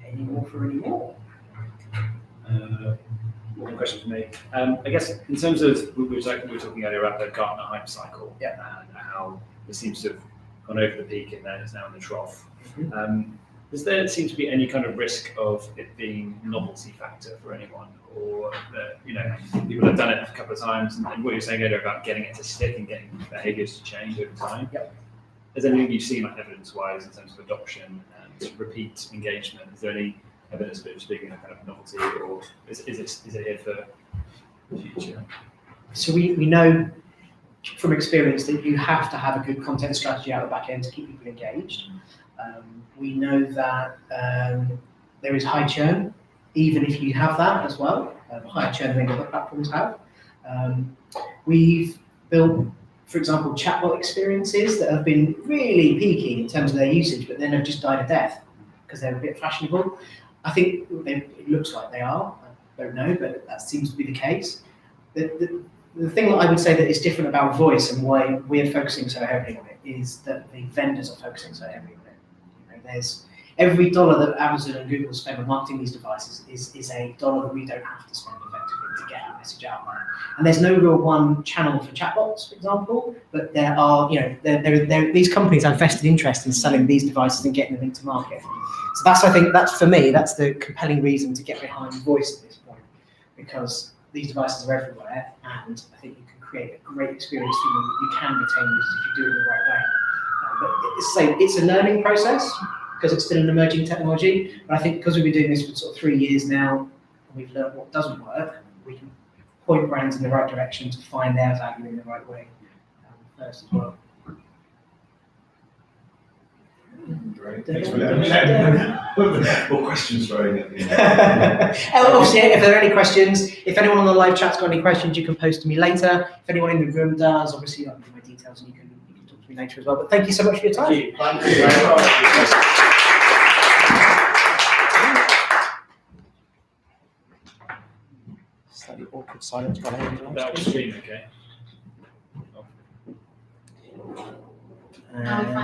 Any more for any more? One question for me. I guess in terms of, we were talking earlier about the Gartner hype cycle, and how it seems to have gone over the peak and then it's now in the trough. Does there seem to be any kind of risk of it being a novelty factor for anyone, or that, you know, people have done it a couple of times, and what you're saying earlier about getting it to stick and getting behaviours to change over time? Is there anything you've seen, like evidence-wise, in terms of adoption and repeat engagement? Is there any evidence that it's speaking of kind of novelty, or is it here for the future? So we know from experience that you have to have a good content strategy out the back end to keep people engaged. We know that there is high churn, even if you have that as well, higher churn than other platforms have. We've built, for example, chatbot experiences that have been really peaking in terms of their usage, but then have just died a death because they're a bit fashionable. I think it looks like they are. I don't know, but that seems to be the case. The thing that I would say that is different about voice and why we're focusing so heavily on it is that the vendors are focusing so heavily on it. You know, there's every dollar that Amazon and Google spend on marketing these devices is a dollar that we don't have to spend effectively to get our message out there. And there's no real one channel for chatbots, for example, but there are, you know, these companies have vested interest in selling these devices and getting them into market. So that's, I think, that's for me, that's the compelling reason to get behind voice at this point, because these devices are everywhere, and I think you can create a great experience for them. You can retain users if you do it in the right way. But it's a learning process because it's still an emerging technology. But I think because we've been doing this for sort of 3 years now, and we've learned what doesn't work, we can point brands in the right direction to find their value in the right way first as well. Great. Thanks for that. More questions throwing at the end. Obviously, if there are any questions, if anyone on the live chat's got any questions, you can post to me later. If anyone in the room does, obviously I'll give my details and you can talk to me later as well. But thank you so much for your time. Thank you. Thank you very much. Slightly awkward silence while I am That was stream, okay? Uh,